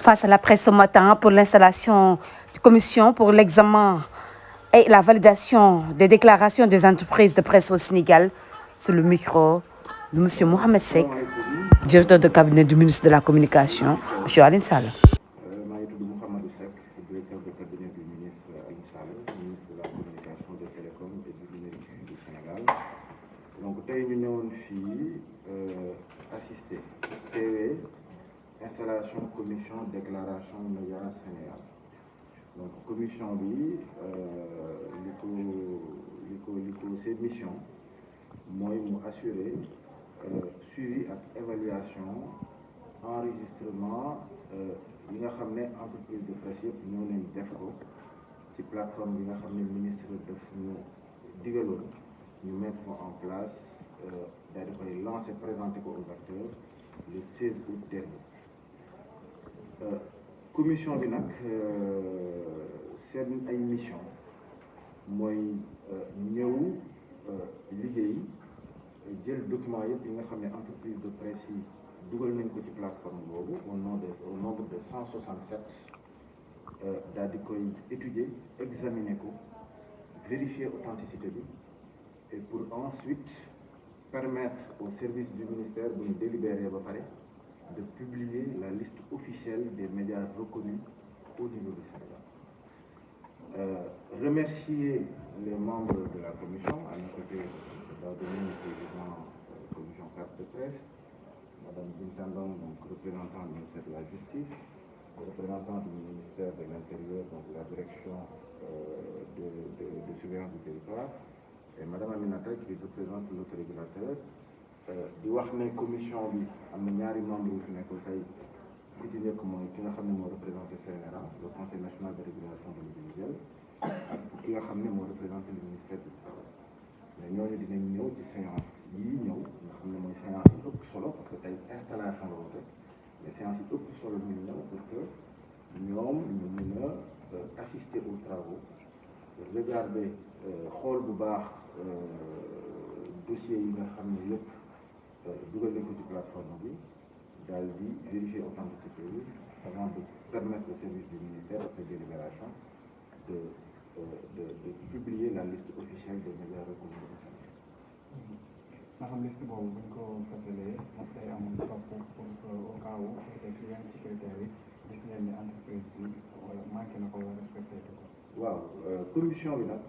face à la presse ce matin pour l'installation de commission pour l'examen et la validation des déclarations des entreprises de presse au Sénégal sur le micro de M. Mohamed Seck, directeur de cabinet du ministre de la Communication, M. Aline Sall. maa ngi tudd Mouhamadou Seck, directeur de cabinet du ministre Aliou Sall, ministre de la communication, des télécoms et du numérique du Sénégal. Donc tey ñu ñëwoon fii assister teewee installation commission déclaration média Sénégal. Donc commission bi li ko seen mission mooy mu assurer suivi ak évaluation enregistrement yi nga xam ne entreprise de presse yëpp ñoo leen def ko ci plateforme bi nga xam ne ministre daf ñu digaloon ñu mettre ko en place daal di koy lancer présenter ko aux acteurs le 16 août dernier. Commission bi nag seen ay mission mooy ñëw liggéey jël document yëpp yi nga xam ne entreprise de presse yi dugal nañ ko ci plateforme boobu au nombre de 167 daal di koy étudier examiner ko vérifier authenticité bi et pour ensuite permettre au service du ministère bu ñu délibérer ba pare de publier la liste officielle des médias reconnus au niveau du Sénégal. Remercier les membres de la commission, à nos côtés, le président commission carte de presse, Madame Bintandong, donc représentant du ministère de la Justice, représentant du ministère de l'Intérieur, donc la direction de surveillance du territoire, et Madame Aminata qui représente l'autorégulateur. Di wax ne commission bi am na ñaari membre yu fi nekkul tey ku ci nekk mooy ki nga xam ne moo représenté CNRA, le Conseil national de régulation de l'audiovisuel, ak ki nga xam ne moo représenté le ministère du travail. Mais ñooñu dinañ ñëw ci séance yii ñëw nga xam ne mooy séance yi ëpp solo parce que tey installation la woon rek mais séance yi ëpp solo ñu ñëw pour que ñoom ñu mën a assister aux travaux, regarder xool bu baax dossiers yi nga xam ne yëpp dugal nañ ko ci plateforme bi daal di vérifier authenticité bi avant de permettre au service du ministère après délibération de publier la liste officielle des médias reconnus au Sénégal. nga xam liste boobu buñ ko fasalee daf day am topp pour au cas où peut-être yenn ci critères yi gis ngeen ni entreprise bi wala manqué na ko wala respecté ko. waaw commission bi nag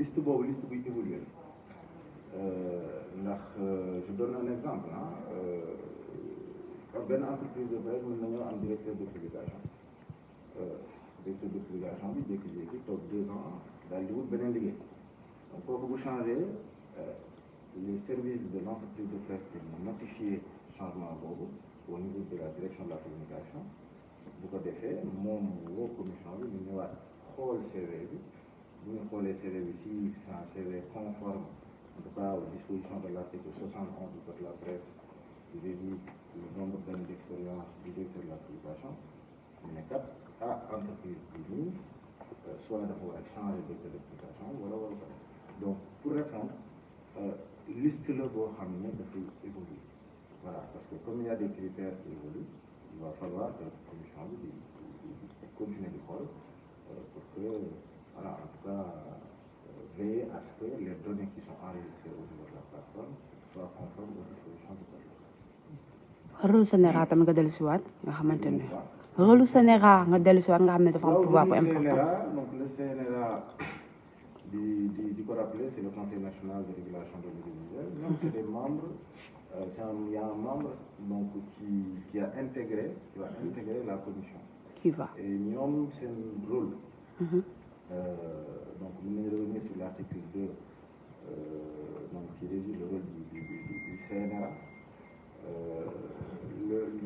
liste boobu liste buy évoluer ndax je donne un exemple benn entreprise de presse mën nañoo am directeur de publication directeur de publication bi jékki-jékki toog 2 ans daal di wut beneen liggéey donc kooku bu changé les services de l'entreprise de presse bi mu notifié changement boobu au niveau de la direction de la communication bu ko defee moom woo commission bi ñu ñëwaat xool CV bi bu ñu xoolee CV bi si c'est un CV conforme en tout cas aux dispositions de l'article 71 du code de la presse qui réduit le nombre d'années d'expérience du directeur de la publication ñu ne kat entreprise bi nii soit dafa war a changer directeur de publication wala ko def donc pour répondre liste la boo xam ne dafay évoluer voilà parce que comme il y a des critères qui évoluent il va falloir que commission bi di continuer di xool pour que voilà en tout cas veiller à ce que les données qui sont enregistrées au niveau de la plateforme soient conformes aux dispositions du code. rôle Sénéra tam nga dellu si waat nga xamante ne rôle Sénéra nga dellu si waat nga xam ne dafa am pouvoir bu important. Donc le CNRA di ko rappeler c'est le Conseil national de régulation de l'audiovisuel. Ñoom c'est des membres il y a un membre donc qui va intégrer la commission. Qui va. Et ñoom seen rôle. Donc nous allons revenir sur l'article 2 donc qui régit le rôle du CNRA.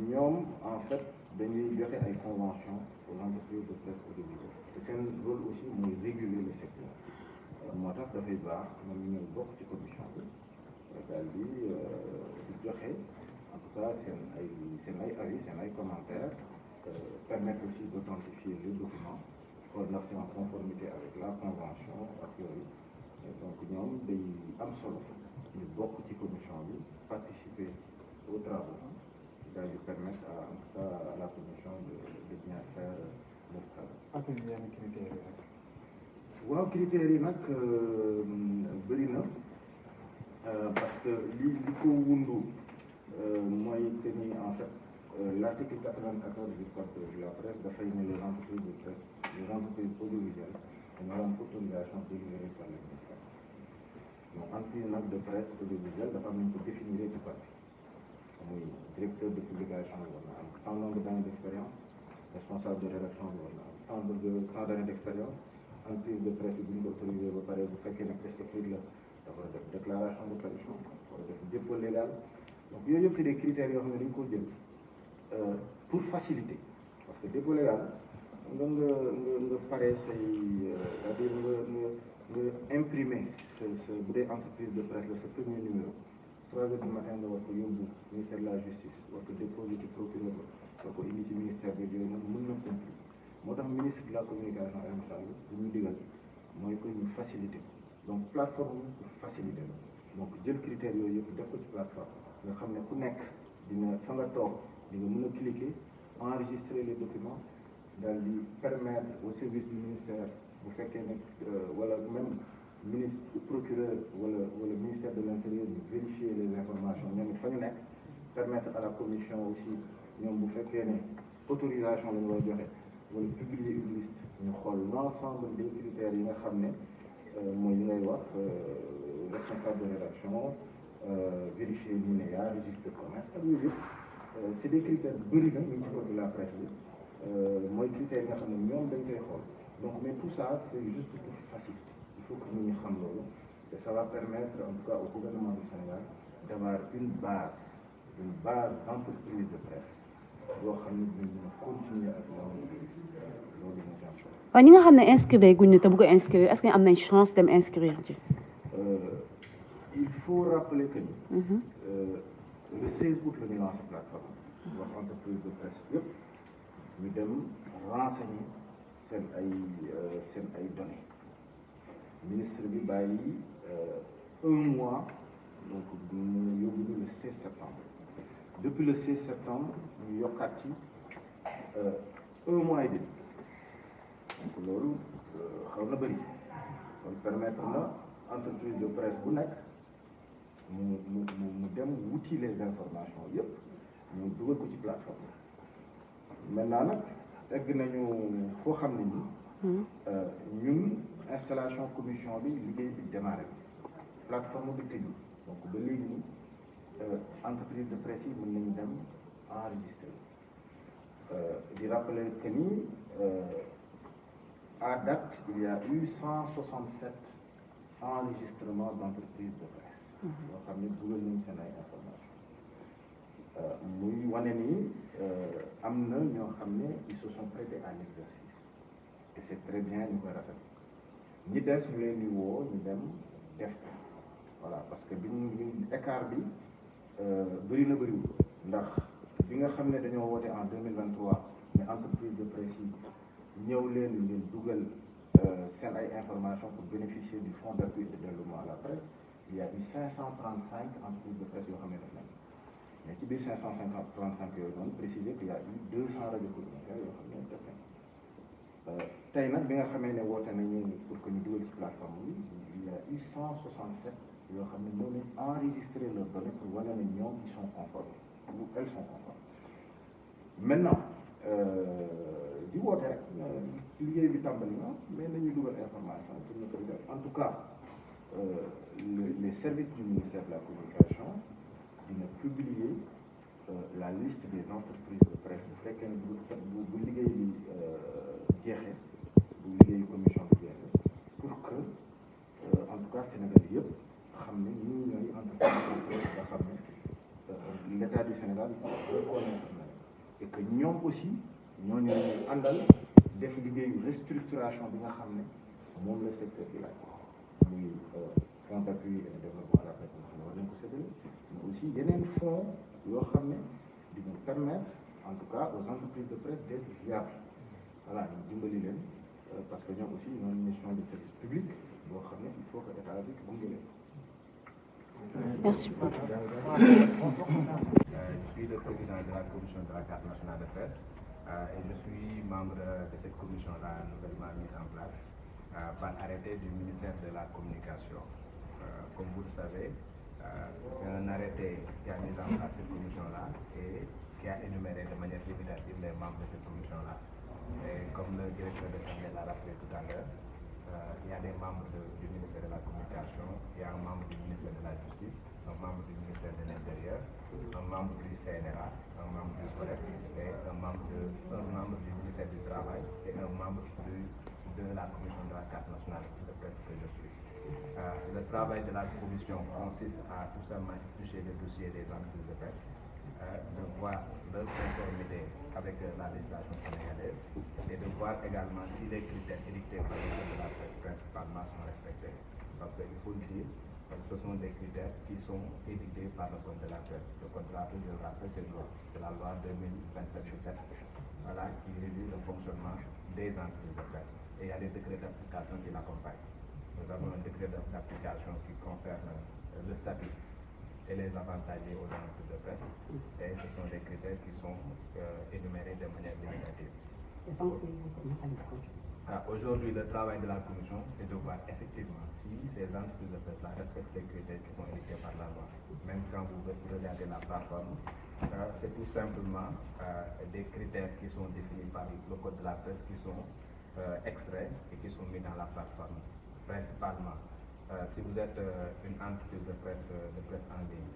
ñoom en fait dañuy joxe ay convention aux entreprises de presse audiovisuelle te seen rôle aussi mooy réguler le secteur moo tax dafay baax ñoom ñu ñëw bokk ci commission bi daal di joxe en tout cas seen ay avis seen ay commentaires permettre aussi d'authentifier les documents xool ndax c'est en conformité avec la convention ak yooyu donc ñoom day am solo ñu bokk ci commission bi participer aux travaux daal di permettre en tout cas à la commission de bien faire leur travail. ak yenn critères yi rek. waaw critères yi nag bëri na parce que li ko wundu mooy que ni en fait l'article 94 du code de la presse dafay ne les entreprises de presse les entreprises audiovisuelles dañoo am autorisation délivrée par le ministère donc entreprise nag de presse audiovisuelle dafa am nañ ko définir ci code muy directeur de publication bi war na am tant nombre d'années d'expérience responsable de rédaction bi war na am tant d'années d'expérience entreprise de presse bi ñu ko autorisé ba pare bu fekkee ne presse écrite la dafa war a def déclaration de parution war a def dépôt légal donc yooyu yëpp c'est des critères yoo xam ne dañu ko jël pour faciliter parce que dépôt légal nga pare say c'est-à-dire nga imprimer sa bu dee entreprise de presse la sa premier numéro 3 heures du matin nga war ko yóbbu ministère de la justice war ko déposer ci procureur ba war ko indi ci ministère bi yooyu nag mën na compli moo tax ministre de la communication Alioune Sall bu ñu digal mooy que ñu faciliter donc plateforme pour faciliter donc jël critères yooyu yëpp def ko ci plateforme nga xam ne ku nekk dina fa nga toog di nga mën a cliquer enregistrer les documents daal di permettre au service du ministère bu fekkee ne wala même ministre procureur wala ministère de l'intérieur de vérifier les informations ñoom it fa ñu nekk permettre à la commission aussi ñoom bu fekkee ne autorisation la ñu war a joxe wala publier une liste ñu xool l'ensemble des critères yi nga xam ne mooy yi ngay wax responsable de rédaction vérifier l'INEA registre de commerce ak yooyu yëpp c'est des critères bëri na ñu ngi ci code de la presse bi mooy critères yi nga xam ne ñoom dañ koy xool donc mais tout ça c'est juste pour faciliter il faut que nit ñi xam loolu et ça va permettre en tout cas au gouvernement du Sénégal d'avoir une base d'entreprise de presse yoo xam ne dinañ mën a continuer ak loolu ñu jàpp. waaw ñi nga xam ne inscrire guñ ne te bëgg a inscrire est-ce que am nañ chance dem inscrire ji. il faut rappeler que le 16 août la ñu lancé plateforme wax entreprise de presse yëpp ñu dem renseigner seen ay données ministre bi bàyyi un mois donc mu yóbbu ñu le 16 septembre depuis le 16 septembre ñu yokkaat ci un mois et demi donc loolu xaw na bëri donc permettre na entreprise de presse bu nekk mu dem wuti les informations yëpp ñu dugal ko ci plateforme maintenant nag egg nañu foo xam ne ni ñun installation commission bi liggéey bi démarré plateforme bi tëju donc ba léegi ni entreprise de presse yi mën nañu dem enregistrer di rappeler que ni à date il y a eu 167 enregistrements d'entreprises de presse yoo xam ne dugal nañu seen ay information muy wane ni am na ñoo xam ne ils se sont prêtés à l'exercice et c'est très bien ñu koy rafetlu ñi des ñu leen di woo ñu dem def voilà parce que biñu écart bi bëri na bëriwul ndax bi nga xam ne dañoo woote en 2023 mais entreprise de presse yi ñëw leen ngeen dugal seen ay information pour bénéficier du fonds d'appui et de développement à la presse il y a eu 535 entreprises de presse yoo xam ne def nañ mais ci biir 535 yooyu noonu préciser qu'il y a eu 200 radios communautaires yoo xam ne def nañ tey nag bi nga xamee ne woote nañu pour que ñu dugal ci plateforme bi il y a eu 167 yoo xam ne ñoo nañ enregistré leurs données pour wane ne ñoom ils sont conformes ou elles sont conformes maintenant di woote rek liggéey bi tàmbali na mais nañu dugal information pour ñu koy def en tout cas les services du ministère de la communication dina publier la liste des entreprises de presse bu fekkee ne bu liggéey bi jeexee bu liggéeyu commission bi jeexee pour que en tout cas Sénégal yëpp xam ne ñii ñooy entreprise de presse nga xam ne l'État du Sénégal reconnaître na et que ñoom aussi ñooñu ñuy àndal def liggéeyu restructuration bi nga xam ne moom la secteur bi laaj muy fonds d'appui et de développement à la presse nga xam ne war nañ ko séddale mais aussi yeneen fonds yoo xam ne dina permettre en tout cas aux entreprises de presse d'être viables voilà ñu dimbali leen parce que ñoom aussi ñoo une mission de service public boo xam ne il faut que état bi gunge leen. Merci. suis le président de la commission de la carte nationale de presse et je suis membre de cette commission-là nouvellement mise en place par arrêté du ministère de la Communication. Comme vous le savez, c'est un arrêté qui a mis en place cette commission-là et qui a énuméré de manière limitative les membres de cette commission-là. Et comme le directeur de cabinet l'a rappelé tout à l'heure, il y a des membres du ministère de la Communication, il y a un membre du ministère de la Justice, un membre du ministère de l'Intérieur, un membre du CNRA, un membre du SOLEP et un membre du ministère du Travail et un membre de la commission de la carte nationale de presse que je suis. Le travail de la commission consiste à tout simplement éplucher les dossiers des entreprises de presse, de voir leur conformité avec la législation sénégalaise et de voir également si les critères édictés par le code de la presse principalement sont respectés. Parce qu'il faut le dire, ce sont des critères qui sont édictés par le code de la presse. Le code de la presse, je le rappelle, c'est la loi 2027-17, voilà, qui régit le fonctionnement des entreprises de presse. Et il y a des décrets d'application qui l'accompagnent. Nous avons un décret d'application qui concerne le statut et les avantages liés aux entreprises de presse. Et ce sont des critères qui sont énumérés de manière limitative. Aujourd'hui, le travail de la commission, c'est de voir effectivement si ces entreprises de presse-là respectent ces critères qui sont édictés par la loi. Même quand vous regardez la plateforme, c'est tout simplement des critères qui sont définis par le code de la presse qui sont extraits et qui sont mis dans la plateforme. Principalement, si vous êtes une entreprise de presse en ligne,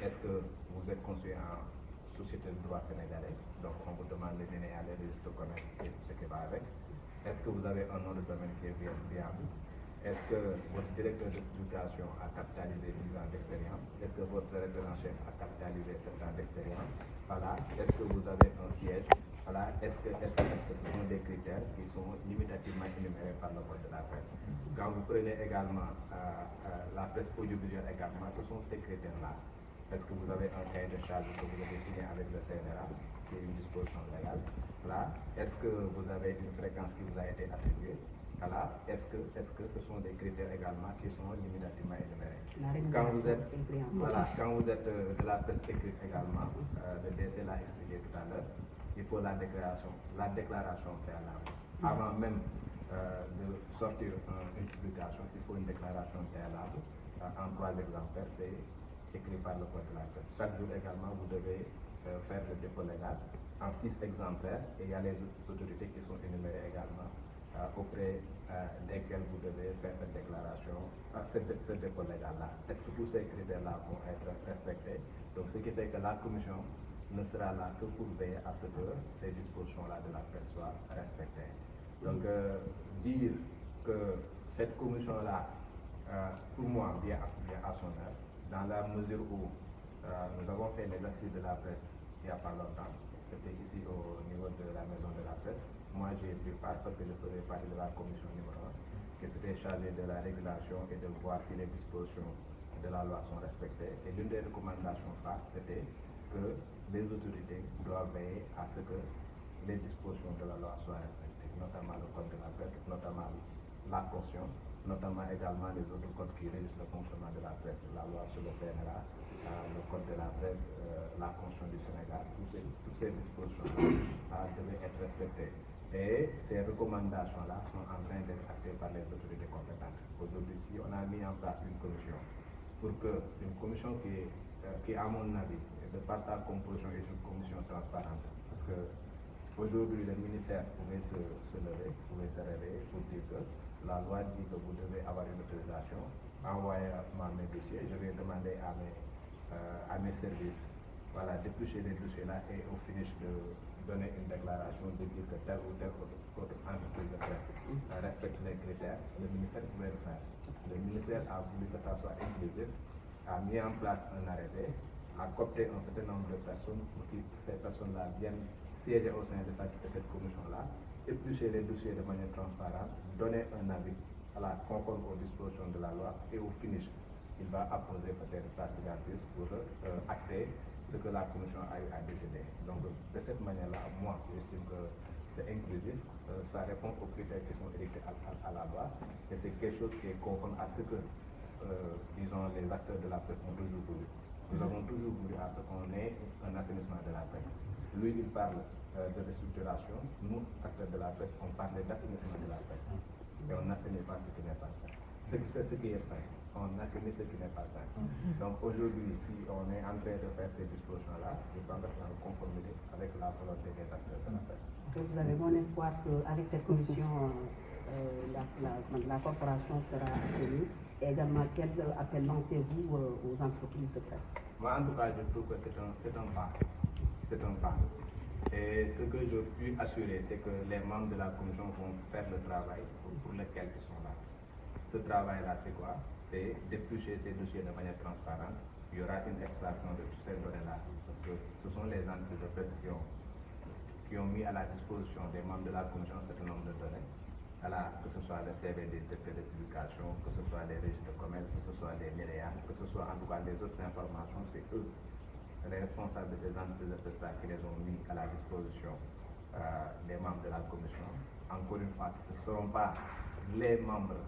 est-ce que vous êtes constitué en société de droit sénégalais? Donc on vous demande les données à les registres de commerce et tout ce qui va avec. Est-ce que vous avez un nom de domaine qui est viable? Est-ce que votre directeur de publication a capitalisé 10 ans d'expérience? Est-ce que votre référent-chef a capitalisé 7 ans d'expérience? Voilà. Est-ce que vous avez un siège? Voilà. Est-ce que ce sont des critères qui sont limitativement énumérés par le code de la presse? Quand vous prenez également la presse audiovisuelle également, ce sont ces critères-là. Est-ce que vous avez un cahier de charge que vous avez signé avec le CNRA, qui est une disposition légale? Voilà. Est-ce que vous avez une fréquence qui vous a été attribuée? Voilà. Est-ce que ce sont des critères également qui sont limitativement énumérés? Quand vous êtes de la presse écrite également, le DC l'a expliqué tout à l'heure, il faut la déclaration préalable. Avant même de sortir une publication, il faut une déclaration préalable en 3 exemplaires, c'est écrit par le code de la presse. Chaque jour également, vous devez faire le dépôt légal en 6 exemplaires et il y a les autorités qui sont énumérées également auprès desquelles vous devez faire cette déclaration, ce dépôt légal-là. Est-ce que tous ces critères-là vont être respectés? Donc ce qui fait que la commission ne sera là que pour veiller à ce que ces dispositions-là de la presse soient respectées. Donc dire que cette commission-là, pour moi, vient à son heure, dans la mesure où nous avons fait les assises de la presse il n'y a pas longtemps, c'était ici au niveau de la maison de la presse. Moi, j'ai pris part parce que je faisais partie de la commission numéro 1, qui s'était chargée de la régulation et de voir si les dispositions de la loi sont respectées. Et l'une des recommandations phares, c'était que les autorités doivent veiller à ce que les dispositions de la loi soient respectées, notamment le code de la presse, notamment la caution, notamment également les autres codes qui régissent le fonctionnement de la presse, la loi sur le CNRA, le code de la presse, la Constitution du Sénégal, toutes ces dispositions-là devaient être respectées. Et ces recommandations-là sont en train d'être actées par les autorités compétentes. Aujourd'hui, si on a mis en place une commission, pour que une commission qui à mon avis, de par sa composition, est une commission transparente, parce que aujourd'hui, le ministère pouvait se lever, pouvait se réveiller pour dire que la loi dit que vous devez avoir une autorisation, envoyez-moi mes dossiers, je vais demander à mes services, voilà, d'éplucher les dossiers-là et au finish de donner une déclaration de dire que telle ou telle autre entreprise de presse respecte les critères. Le ministère pouvait le faire. Le ministère a voulu que ça soit inclusif, a mis en place un arrêté, a coopté un certain nombre de personnes pour que ces personnes-là viennent siéger au sein de cette commission-là, éplucher les dossiers de manière transparente, donner un avis conforme aux dispositions de la loi et au finish, il va apposer peut-être sa signature pour acter ce que la commission a eu à décider. Donc de cette manière-là, moi, j'estime que c'est inclusif, ça répond aux critères qui sont édictés à la loi et c'est quelque chose qui est conforme à ce que disons, les acteurs de la presse ont toujours voulu. Nous avons toujours toujours voulu à ce qu'on ait un assainissement de la presse. Lui, il parle de restructuration. Nous, acteurs de la presse, on parle d'assainissement de la presse. Et on n'assainit pas ce qui n'est pas ça. C'est ce qui est sain. On assainit ce qui n'est pas sain. Donc aujourd'hui, si on est en train de faire ces dispositions-là, je pense que c'est en conformité avec la volonté des acteurs de la presse. Vous avez bon espoir qu'avec cette commission, la corporation sera assainie. Et également, quel appel lancez-vous aux entreprises de presse? Moi, en tout cas, je trouve que c'est un pas. C'est un pas. Et ce que je puis assurer, c'est que les membres de la commission vont faire le travail pour lequel ils sont là. Ce travail-là, c'est quoi? C'est d'éplucher ces dossiers de manière transparente. Il y aura une extraction de toutes ces données-là, parce que ce sont les entreprises de presse qui ont mis à la disposition des membres de la commission un certain nombre de données. Voilà, que ce soit le CV des décrets de publication, que ce soit les registres de commerce, que ce soit des LEA, que ce soit en tout cas des autres informations, c'est eux, les responsables des entreprises de presse qui les ont mis à la disposition des membres de la commission. Encore une fois, ce ne seront pas les membres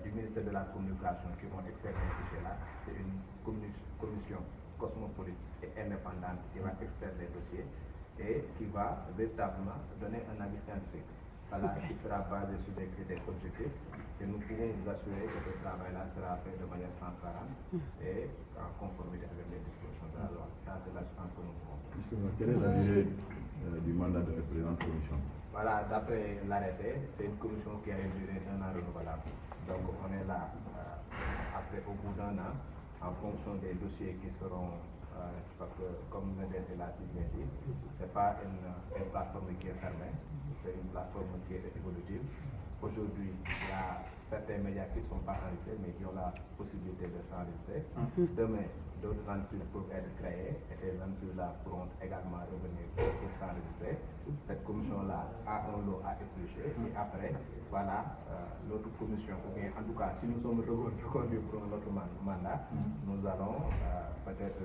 du ministère de la Communication qui vont extraire ces fichiers-là. C'est une commission cosmopolite et indépendante qui va extraire les dossiers et qui va véritablement donner un avis scientifique. Voilà, qui sera basé sur des critères objectifs. Et nous pouvons vous assurer que ce travail-là sera fait de manière transparente et en conformité avec les dispositions de la loi. Ça, c'est l'assurance que nous pouvons. Quelle est la durée du mandat de cette présente commission? Voilà, d'après l'arrêté, c'est une commission qui a une durée d'un an renouvelable. Donc on est là après au bout d'un an, en fonction des dossiers qui seront, parce que comme le DG l'a si bien dit, c'est pas une plateforme qui est fermée, c'est une plateforme qui est évolutive. Aujourd'hui, il y a certains médias qui ne sont pas enregistrés, mais qui ont la possibilité de s'enregistrer. Demain, d'autres entreprises peuvent être créées et ces entreprises-là pourront également revenir pour s'enregistrer. Cette commission-là a un lot à éplucher et après, voilà, l'autre commission, ou bien en tout cas, si nous sommes reconduits pour un autre mandat, nous allons peut-être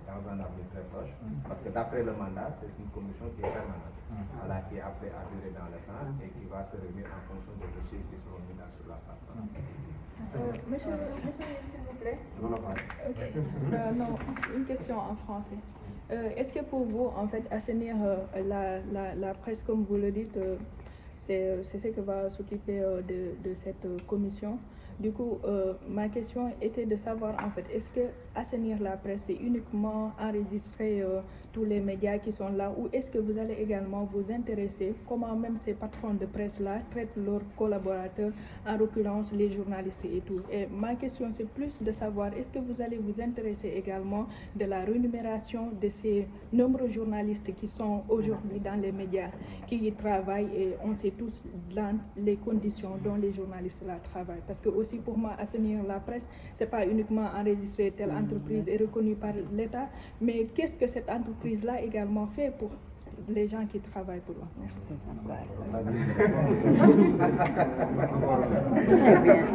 dans un avenir très proche, parce que d'après le mandat, c'est une commission qui est permanente, voilà, qui est appelée à durer dans le temps et qui va se réunir en fonction des dossiers qui seront mis sur la plateforme. Monsieur, s'il vous plaît. Non, une question en français. Est-ce que pour vous, en fait, assainir la presse, comme vous le dites, c'est ce que va s'occuper de cette commission? Du coup, ma question était de savoir, en fait, est-ce que assainir la presse, c'est uniquement enregistrer tous les médias qui sont là, ou est-ce que vous allez également vous intéresser comment même ces patrons de presse-là traitent leurs collaborateurs, en l'occurrence les journalistes et tout? Et ma question, c'est plus de savoir, est-ce que vous allez vous intéresser également de la rémunération de ces nombreux journalistes qui sont aujourd'hui dans les médias, qui y travaillent, et on sait tous dans les conditions dont les journalistes-là travaillent. Parce que aussi pour moi, assainir la presse, c'est pas uniquement enregistrer telle entreprise est reconnue par l'État, mais qu'est-ce que cette entreprise-là également fait pour les gens qui travaillent pour eux?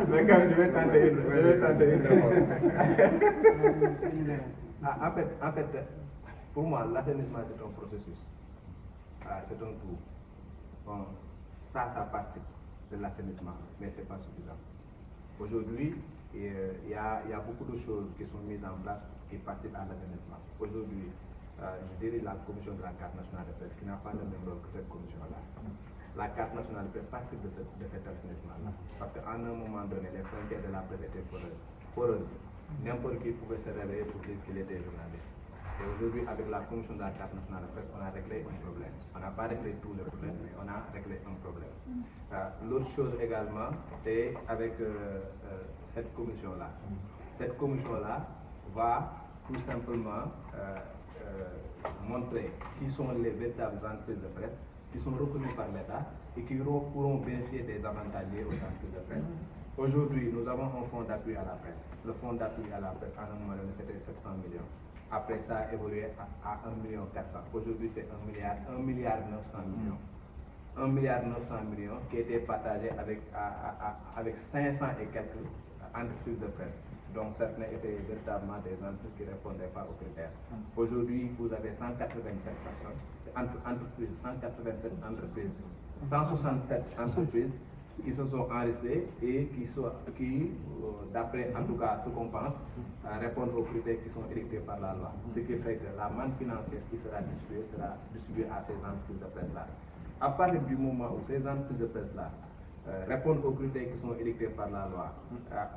Je vais tenter une réponse. En fait, pour moi, l'assainissement, c'est un processus. C'est un tout. Bon, ça participe de l'assainissement, mais ce n'est pas suffisant. Aujourd'hui, il y a beaucoup de choses qui sont mises en place qui participent à l'assainissement. Aujourd'hui, je dirais la commission de la carte nationale de presse qui n'a pas le même rôle que cette commission-là. La carte nationale de presse participe de cet assainissement-là. Parce qu'à un moment donné, les frontières de la presse étaient poreuses. N'importe qui pouvait se réveiller pour dire qu'il était journaliste. Et aujourd'hui, avec la commission de la carte nationale de presse, on a réglé un problème. On n'a pas réglé tous les problèmes, mais on a réglé un problème. L'autre chose également, c'est avec cette commission-là. Cette commission-là va tout simplement montrer qui sont les véritables entreprises de presse, qui sont reconnues par l'État et qui pourront bénéficier des avantages liés aux entreprises de presse. Aujourd'hui, nous avons un fonds d'appui à la presse. Le fonds d'appui à la presse, à un moment donné, c'était 700 millions. Après, ça a évolué à 1,4 million. Aujourd'hui, c'est 1,9 milliard. 1,9 milliard qui était partagé avec 500 et quelques entreprises de presse. Donc certaines étaient véritablement des entreprises qui ne répondaient pas aux critères. Aujourd'hui, vous avez 187 personnes, entreprises, 187 entreprises, 167 entreprises qui se sont enregistrés et qui d'après en tout cas ce qu'on pense, répondent aux critères qui sont édictés par la loi. Ce qui fait que la manne financière qui sera distribuée à ces entreprises de presse-là. À partir du moment où ces entreprises de presse-là répondent aux critères qui sont édictés par la loi,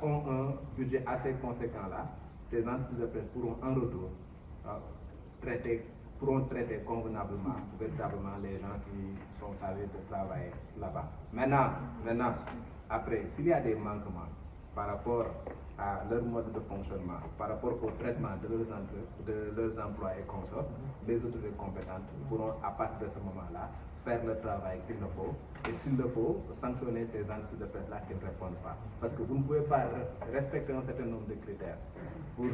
ont un budget assez conséquent là, ces entreprises de presse pourront en retour traiter convenablement, véritablement les gens qui sont chargés de travailler là-bas. Maintenant, après, s'il y a des manquements par rapport à leur mode de fonctionnement, par rapport au traitement de leurs emplois et consorts, les autorités compétentes pourront, à partir de ce moment-là, faire le travail qu'il le faut, et s'il le faut, sanctionner ces entreprises de presse-là qui ne répondent pas. Parce que vous ne pouvez pas respecter un certain nombre de critères pour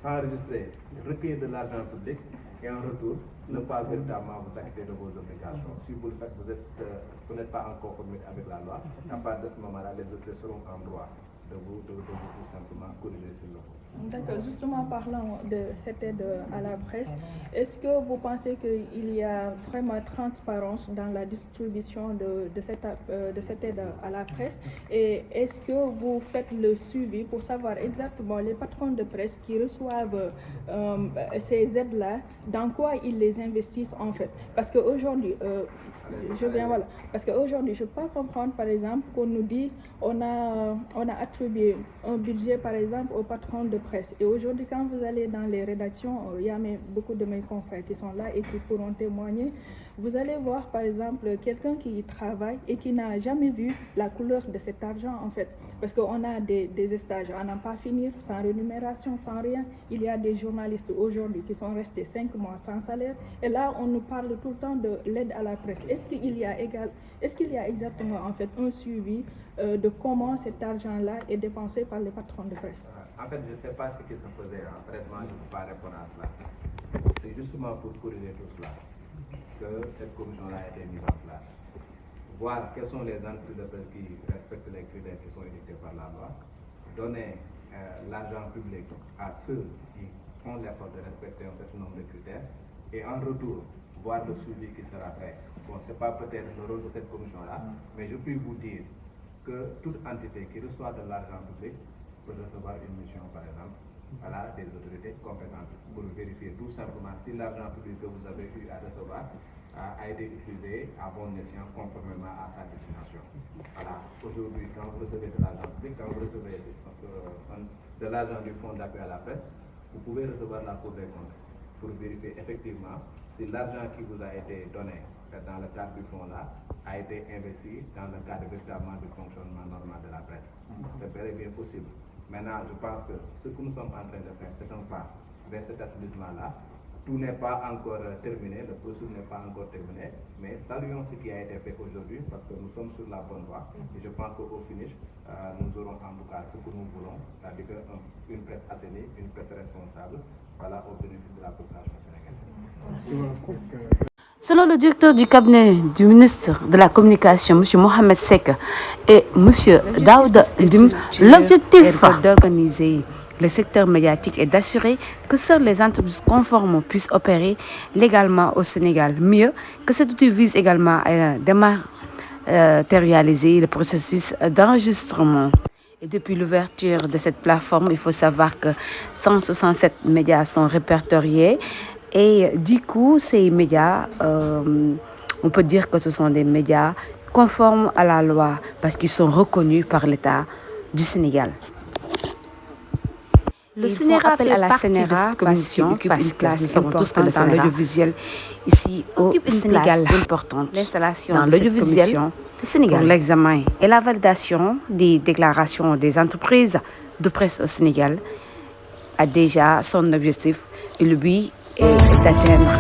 s'enregistrer, recueillir de l'argent public et en retour ne pas véritablement vous acquitter de vos obligations. Si vous le faites, vous n'êtes pas en conformité avec la loi, à partir de ce moment-là, les autorités seront en droit de vous tout simplement corriger s'il le faut. D'accord. Justement, parlant de cette aide à la presse, est-ce que vous pensez qu'il y a vraiment transparence dans la distribution de cette aide à la presse? Et est-ce que vous faites le suivi pour savoir exactement les patrons de presse qui reçoivent ces aides-là, dans quoi ils les investissent en fait? Parce qu'aujourd'hui, Parce qu'aujourd'hui, je ne peux pas comprendre, par exemple, qu'on nous dit on a attribué un budget, par exemple, aux patrons de presse. Et aujourd'hui, quand vous allez dans les rédactions, il y a beaucoup de mes confrères qui sont là et qui pourront témoigner. Vous allez voir, par exemple, quelqu'un qui y travaille et qui n'a jamais vu la couleur de cet argent, en fait. Parce qu'on a des stages à n'en pas finir, sans rémunération, sans rien. Il y a des journalistes aujourd'hui qui sont restés 5 mois sans salaire. Et là, on nous parle tout le temps de l'aide à la presse. Est-ce qu'il y a exactement, en fait, un suivi de comment cet argent-là est dépensé par les patrons de presse? En fait, je ne sais pas ce qui se faisait. Honnêtement, je ne peux pas répondre à cela. C'est justement pour corriger tout cela que cette commission-là a été mise en place. Voir quelles sont les entreprises de presse qui respectent les critères qui sont édictés par la loi, donner l'argent public à ceux qui font l'effort de respecter un certain nombre de critères, et en retour, voir le suivi qui sera fait. Bon, ce n'est pas peut-être le rôle de cette commission-là, mais je puis vous dire que toute entité qui reçoit de l'argent public peut recevoir une mission, par exemple, à la des autorités compétentes pour vérifier tout simplement si l'argent public que vous avez eu à recevoir a été utilisé à bon escient conformément à sa destination. Voilà. Aujourd'hui, quand vous recevez de l'argent public, quand vous recevez de l'argent du fonds d'appui à la presse, vous pouvez recevoir la Cour des comptes pour vérifier effectivement si l'argent qui vous a été donné dans le cadre du fonds-là a été investi dans le cadre véritablement du fonctionnement normal de la presse. C'est bel et bien possible. Maintenant, je pense que ce que nous sommes en train de faire, c'est un pas vers cet établissement-là. Tout n'est pas encore terminé, le processus n'est pas encore terminé, mais saluons ce qui a été fait aujourd'hui parce que nous sommes sur la bonne voie. Et je pense qu'au finish, nous aurons en tout cas ce que nous voulons, c'est-à-dire une presse assainie, une presse responsable, voilà, au bénéfice de la population sénégalaise. Selon le directeur du cabinet du ministre de la Communication, M. Mohamed Seck, et M. Daoud Ndim, l'objectif est d'organiser le secteur médiatique et d'assurer que seules les entreprises conformes puissent opérer légalement au Sénégal. Mieux que cet outil vise également à dématérialiser le processus d'enregistrement. Et depuis l'ouverture de cette plateforme, il faut savoir que 167 médias sont répertoriés. Et du coup, ces médias, on peut dire que ce sont des médias conformes à la loi parce qu'ils sont reconnus par l'État du Sénégal. Le Sénégal appelle à la CNRA commission parce que nous savons tous que dans l'audiovisuel ici au Sénégal importante l'installation dans l'audiovisuel du Sénégal pour l'examen et la validation des déclarations des entreprises de presse au Sénégal a déjà son objectif et le but est d'atteindre